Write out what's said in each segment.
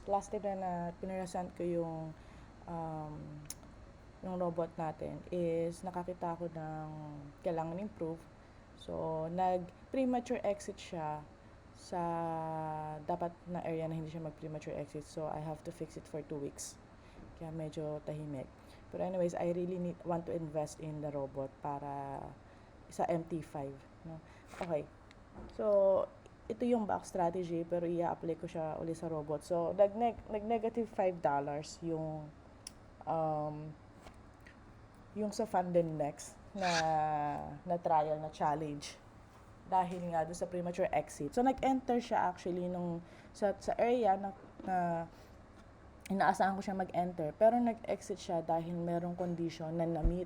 last time na pinarasan ko um, yung robot natin is nakakita ako ng kailangan improve. So, nag-premature exit siya sa dapat na area na hindi siya mag-premature exit. So, I have to fix it for 2 weeks. Kaya medyo tahimik. But anyways, I really want to invest in the robot para sa MT5. No? Okay. So, ito yung back strategy pero i-apply ko siya ulit sa robot. So, nag-negative $5 um, yung sa funded next na trial na challenge dahil nga doon sa premature exit. So nag-enter siya actually sa area na inaasahan ko siya mag-enter pero nag-exit siya dahil merong condition na na-meet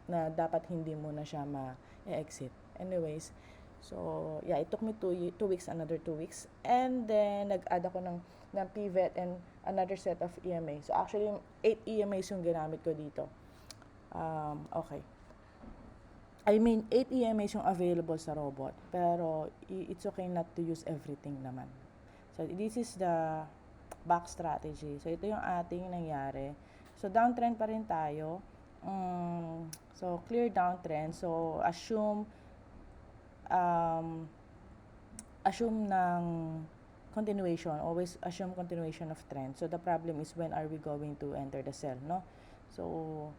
na dapat hindi muna siya ma-exit. Anyways, so yeah, it took me 2 weeks, another 2 weeks. And then nag-add ako ng pivot and another set of EMA. So actually 8 EMAs yung ginamit ko dito. Okay. I mean, 8 EMAs yung available sa robot. Pero, it's okay not to use everything naman. So, this is the back strategy. So, ito yung ating nangyari. So, downtrend pa rin tayo. So, clear downtrend. So, assume ng continuation. Always assume continuation of trend. So, the problem is when are we going to enter the sell, no? So,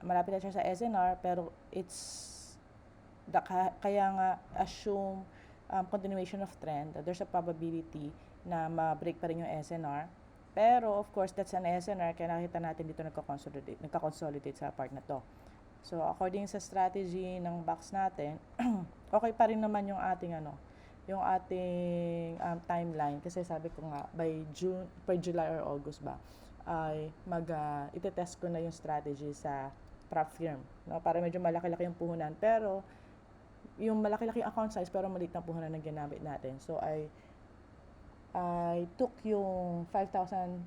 malapit na siya sa SNR, pero kaya nga assume continuation of trend. There's a probability na ma-break pa rin yung SNR. Pero, of course, that's an SNR, kaya nakita natin dito nagka-consolidate sa part na to. So, according sa strategy ng box natin, okay pa rin naman yung ating timeline. Kasi sabi ko nga, by July or August ba, ay itetest ko na yung strategy sa prop firm, no? Para medyo malaki-laki yung puhunan, pero yung malaki-laki yung account size pero maliit na puhunan na ginamit natin. So I took yung $5,000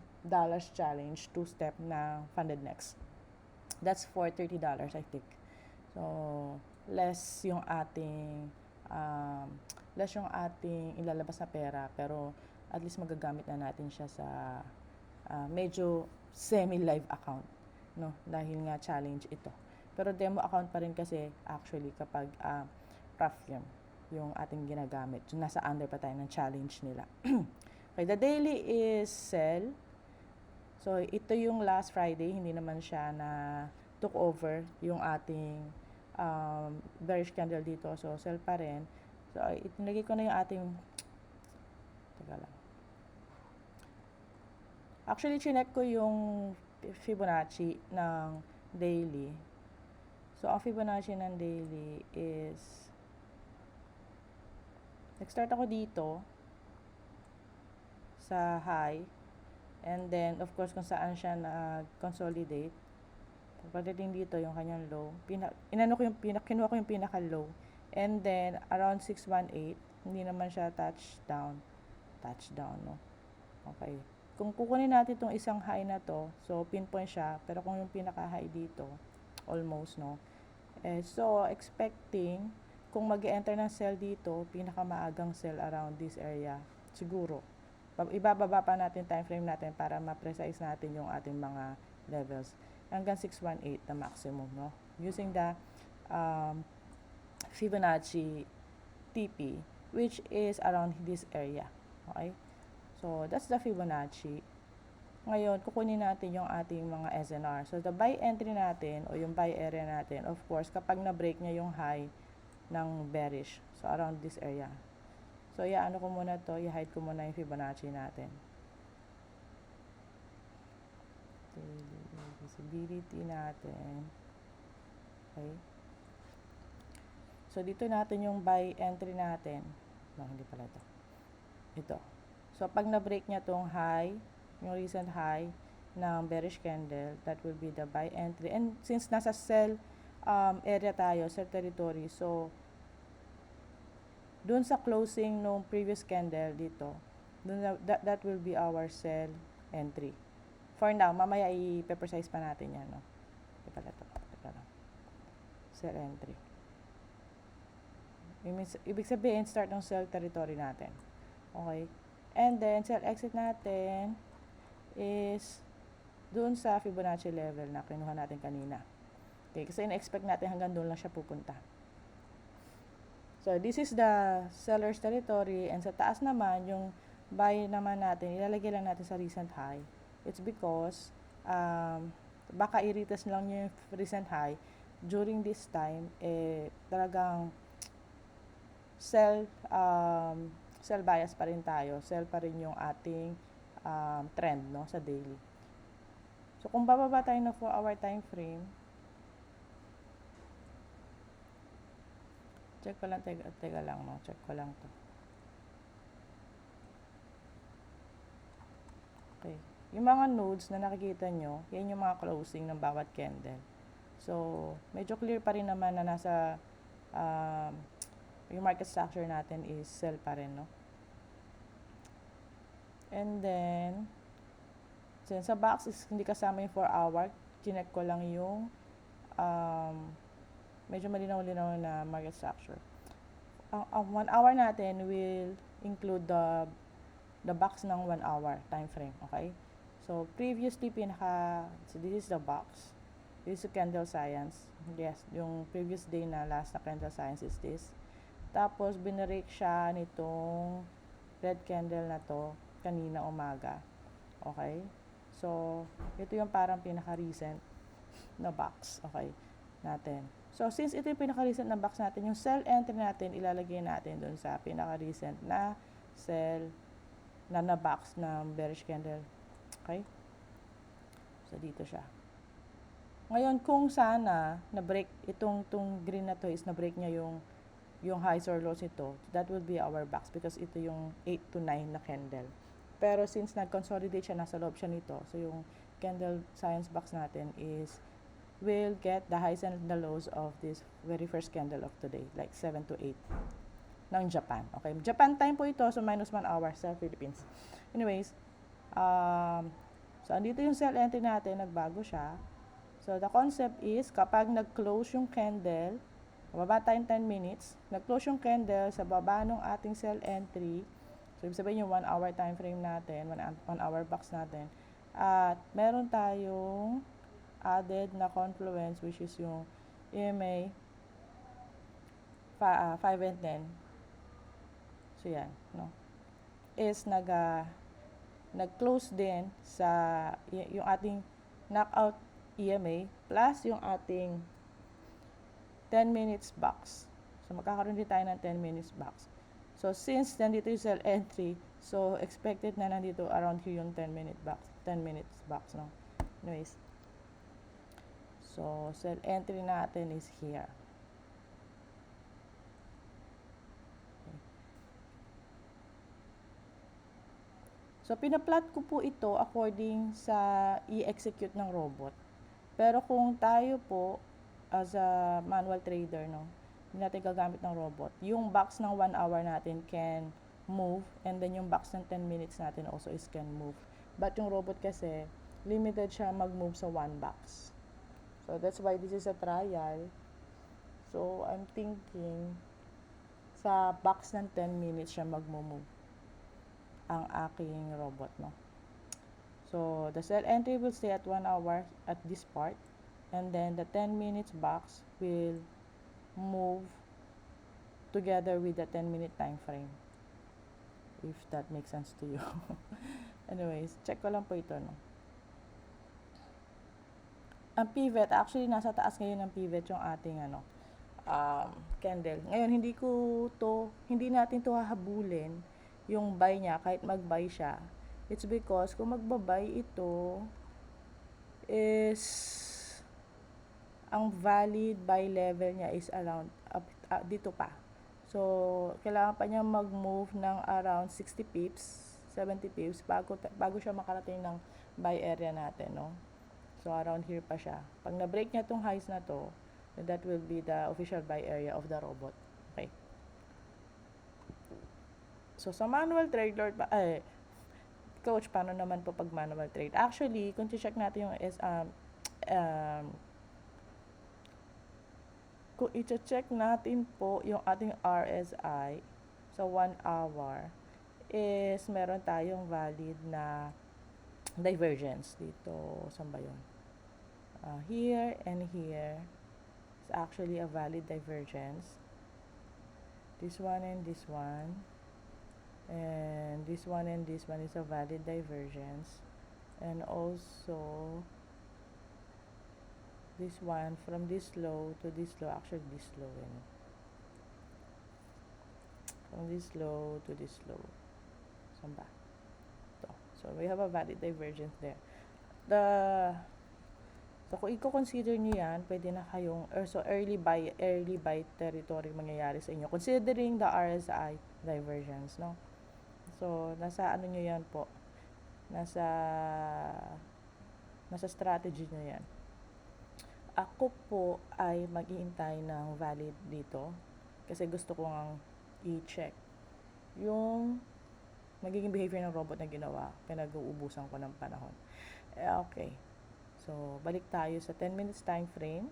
challenge 2-step na funded next. That's for $30 I think. So less yung ating ilalabas na pera, pero at least magagamit na natin siya sa medyo semi-live account, no? Dahil nga challenge ito. Pero demo account pa rin kasi actually kapag Prafirm yung ating ginagamit. So, nasa under pa tayo ng challenge nila. Okay, the daily is sell. So, ito yung last Friday, hindi naman siya na took over yung ating bearish candle dito. So, sell pa rin. So, itinagay ko na yung ating teka lang. Actually, chinek ko yung Fibonacci ng daily. So, ang Fibonacci ng daily is nag-start ako dito sa high. And then, of course, kung saan siya nag-consolidate. Pagdating dito, yung kanyang low. Kinuha ko yung pinaka-low. And then, around 618, hindi naman siya touchdown, no? Okay. Kung kukunin natin itong isang high na to, so pinpoint siya, pero kung yung pinaka-high dito, almost, no? So, expecting, kung mag-enter ng sell dito, pinakamaagang sell around this area, siguro. Ibababa pa natin time frame natin para ma-precise natin yung ating mga levels. Hanggang 618 na maximum, no? Using the Fibonacci TP, which is around this area. Okay? So, that's the Fibonacci. Ngayon, kukunin natin yung ating mga SNR. So, the buy entry natin o yung buy area natin, of course, kapag na-break niya yung high ng bearish. So, around this area. So, ano ko muna to, i-hide ko muna yung Fibonacci natin. Visibility natin. Okay. So, dito natin yung buy entry natin. No, hindi pala ito. Ito. So, pag na-break niya tong high, yung recent high ng bearish candle, that will be the buy entry. And since nasa sell area tayo, sell territory, so, dun sa closing ng previous candle dito, that will be our sell entry. For now, mamaya i-precise pa natin yan, no? Sell entry. Ibig sabihin, start ng sell territory natin. Okay? And then, sell exit natin. is doon sa Fibonacci level na kinuha natin kanina. Okay, kasi in-expect natin hanggang doon lang siya pupunta. So, this is the seller's territory, and sa taas naman, yung buy naman natin, ilalagay lang natin sa recent high. It's because, baka i-retest lang yung recent high. During this time, talagang sell bias pa rin tayo. Sell pa rin yung ating trend, no, sa daily. So, kung bababa tayo na 4-hour time frame, check ko lang, teka lang, no, check ko lang to. Okay. Yung mga nodes na nakikita nyo, yan yung mga closing ng bawat candle. So, medyo clear pa rin naman na nasa, yung market structure natin is sell pa rin, no? And then, since sa box is hindi kasama yung 4-hour, chinek ko lang yung medyo malinaw-linaw na market structure. Ang 1 hour natin will include the box ng 1 hour time frame, okay? So, previously, so this is the box. This is candle science. Yes, yung previous day na last na candle science is this. Tapos, binrake siya nitong red candle na to kanina umaga. Okay? So, ito yung parang pinaka-recent na box. Okay? Natin. So, since ito yung pinaka-recent na box natin, yung sell entry natin, ilalagay natin dun sa pinaka-recent na sell na box ng bearish candle. Okay? So, dito siya. Ngayon, kung sana na-break, itong green na to is na-break niya yung highs or lows ito, that will be our box because ito yung 8 to 9 na candle. Pero since nag-consolidate siya, nasa loob siya nito, so yung candle science box natin is will get the highs and the lows of this very first candle of today, like 7 to 8 ng Japan. Okay, Japan time po ito, so minus 1 hour sa Philippines. Anyways, so andito yung sell entry natin, nagbago siya. So the concept is, kapag nag-close yung candle, bababa tayong 10 minutes, nag-close yung candle sa baba ng ating sell entry, so ibig sabihin yung 1 hour time frame natin, 1 hour box natin, at meron tayong added na confluence, which is yung EMA 5 and 10. So yan, no, is nag-close din sa yung ating knockout EMA plus yung ating 10 minutes box. So magkakaroon din tayo ng 10 minutes box. So since nandito yung sell entry, so expected na nandito around here yung 10 minutes box, no. Anyways, so sell entry natin is here. So, pinaplot ko po ito according sa i-execute ng robot. Pero kung tayo po, as a manual trader, no, hindi natin gagamit ng robot, yung box ng 1 hour natin can move, and then yung box ng 10 minutes natin also is can move. But yung robot kasi, limited siya mag-move sa one box. So, that's why this is a trial. So, I'm thinking, sa box ng 10 minutes siya mag-move ang aking robot, no. So, the sell entry will stay at 1 hour at this part, and then the 10 minutes box will move together with the 10-minute time frame. If that makes sense to you. Anyways, check ko lang po ito, no. Ang pivot, actually nasa taas ngayon ng pivot yung ating candle. Ngayon, hindi natin to hahabulin yung buy niya, kahit mag-buy siya. It's because kung magba-buy ito is ang valid buy level niya is around dito pa. So, kailangan pa niya mag-move ng around 60 pips, 70 pips bago siya makarating ng buy area natin, no. So, around here pa siya. Pag na-break niya tong highs na to, that will be the official buy area of the robot. Okay. So, sa manual trade, coach, paano naman po pag manual trade? Actually, kung check natin yung kung i-check natin po yung ating RSI sa 1 hour, is meron tayong valid na divergence dito. Saan ba yun? Here and here is actually a valid divergence. This one and this one. And this one and this one is a valid divergence. And also this one from this low to this low, actually this low, from this low to this low. Saan ba? Ito. So we have a valid divergence there. So kung i-consider niyo yan, pwede na kayong, so early buy territory mangyayari sa inyo, considering the RSI divergence, no? So nasa ano niyo yan po, nasa strategy niyo yan. Ako po ay mag-iintay ng valid dito kasi gusto ko ngang i-check yung magiging behavior ng robot na ginawa. Pinag-uubusan ko ng panahon. Okay. So, balik tayo sa 10 minutes time frame.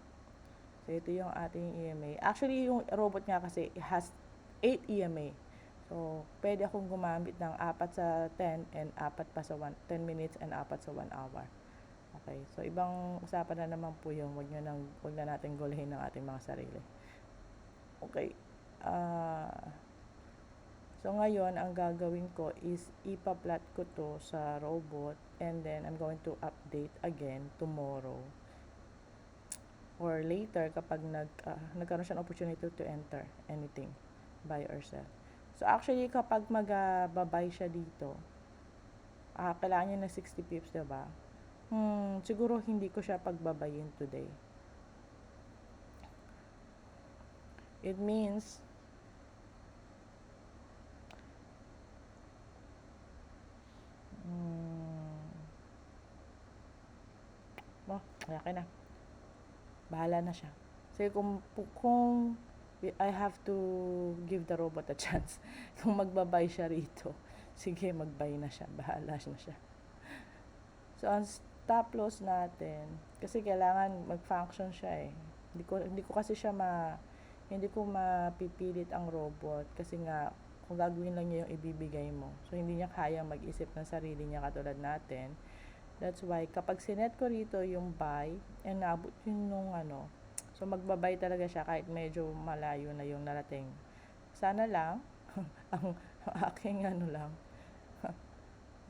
So, ito yung ating EMA. Actually, yung robot nga kasi has 8 EMA. So, pwede akong gumamit ng 4 sa 10 and 4 pa sa 10 minutes and 4 sa 1 hour. Okay. So, ibang usapan na naman po yung wag na natin guluhin ng ating mga sarili. Okay. So, ngayon, ang gagawin ko is ipa-plot ko to sa robot and then I'm going to update again tomorrow or later kapag nagkaroon siya ng opportunity to enter anything, buy or sell. So, actually, kapag mag-buy siya dito, kailangan niya ng 60 pips, diba? Siguro hindi ko siya pagbabayin today. It means kaya na. Bahala na siya. Kasi kung I have to give the robot a chance. Kung magbabay siya rito, sige, magbay na siya. Bahala na siya. So, ang stop loss natin, kasi kailangan mag-function siya eh. Hindi ko kasi siya hindi ko mapipilit ang robot kasi nga kung gagawin lang niya yung ibibigay mo. So, hindi niya kayang mag-isip ng sarili niya katulad natin. That's why, kapag sinet ko rito yung buy, and naabot yun nung so magbabay talaga siya kahit medyo malayo na yung narating. Sana lang, ang aking lang,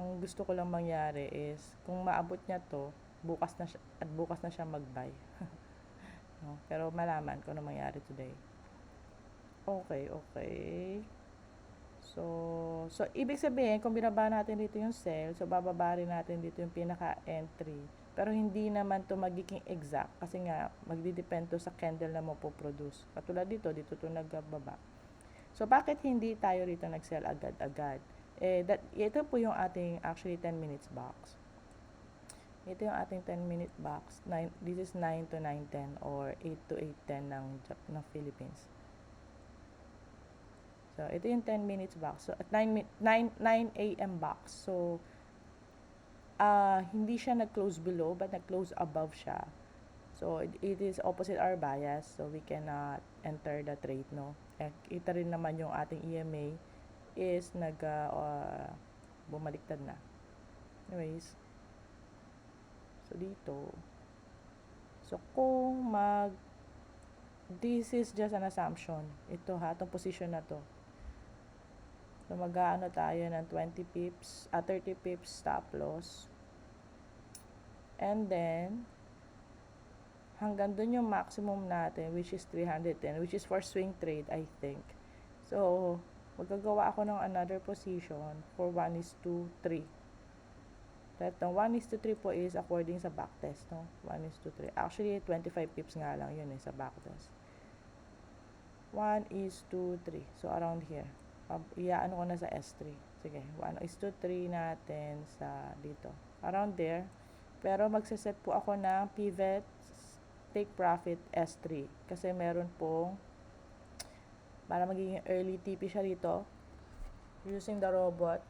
ang gusto ko lang mangyari is, kung maabot niya to, bukas na siya mag-buy. No? Pero malaman ko ano mangyari today. Okay. So, ibig sabihin, kung binaba natin dito yung sell, so bababa rin natin dito yung pinaka-entry. Pero hindi naman to magiging exact kasi nga, magdidepend to sa candle na mapoproduce. Katulad dito to nagbaba. So, bakit hindi tayo rito nag-sell agad-agad? Ito po yung ating actually 10 minutes box. Ito yung ating 10-minute box. This is 9 to 9:10 or 8 to 8:10 ng Philippines. So, ito yung 10 minutes box. So, at 9 a.m. box. So, hindi siya nag-close below, but nag-close above siya. So, it is opposite our bias. So, we cannot enter the trade, no? Kita rin naman yung ating EMA is bumaliktad na. Anyways. So, dito. So, this is just an assumption. Ito itong position na to. So, mag-aano tayo ng 20 pips, 30 pips stop loss. And then, hanggang dun yung maximum natin, which is 310, which is for swing trade, I think. So, magagawa ako ng another position for 1:3. That 1:3 po is according sa backtest, no? 1:3. Actually, 25 pips nga lang yun sa backtest. 1:3. So, around here. Iaano ko na sa S3. Sige, 1:3 natin sa dito. Around there. Pero magsiset po ako ng pivot, take profit, S3. Kasi meron pong, para magiging early TP siya dito, using the robot,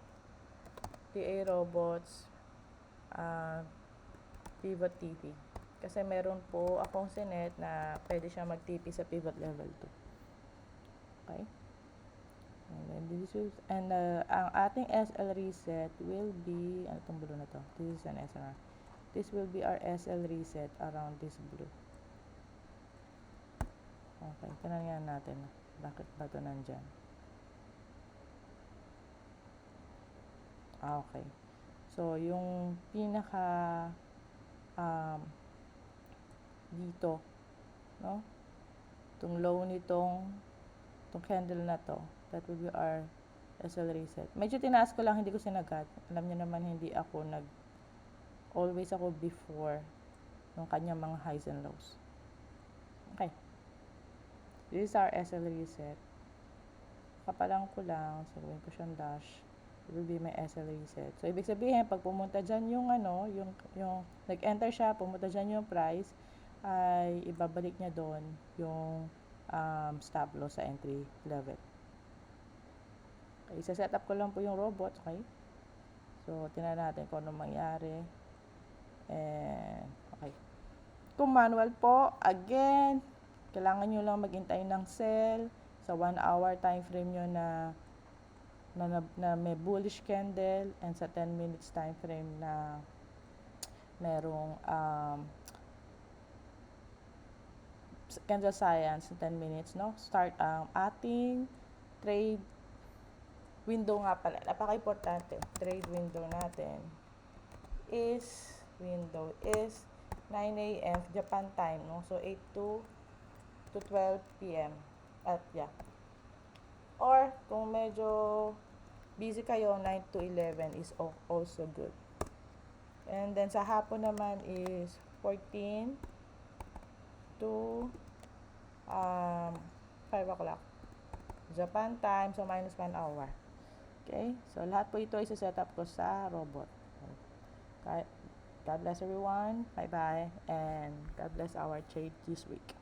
TA robots, pivot TP. Kasi meron po akong sinet na pwede siya mag-TP sa pivot level 2. Okay? Ang ating SL reset will be, ano itong blue na to? This is an SLR. This will be our SL reset around this blue. Okay, tinanyan natin. Bakit ba ito nandyan? Okay. So, yung pinaka dito, no? Itong low nitong candle na to, that will be our SL reset. Medyo tinaas ko lang, hindi ko sinagat. Alam niyo naman, hindi ako always ako before ng kanyang mga highs and lows. Okay. This is our SL reset. Kapalang ko lang, so gawin ko siyang dash. It will be my SL reset. So, ibig sabihin, pag pumunta dyan yung nag-enter siya, pumunta dyan yung price, ay ibabalik niya doon yung stop loss sa entry level. Okay, isa-set up ko lang po yung robot, okay? So, tingnan natin kung ano mangyari. And, okay. Kung manual po, again, kailangan nyo lang maghintay ng sell sa 1 hour time frame nyo na may bullish candle, and sa 10 minutes time frame na merong candle science 10 minutes, no? Start ang ating trade window nga pala. Napaka-importante. Trade window natin is 9 a.m. Japan time, no? So 8 to 12 p.m. At yeah. Or kung medyo busy kayo, 9 to 11 is also good. And then sa hapon naman is 14 to 5 o'clock Japan time, so minus 1 hour. Okay? So lahat po ito isa-set up ko sa robot. Okay. God bless everyone. Bye-bye. And God bless our trade this week.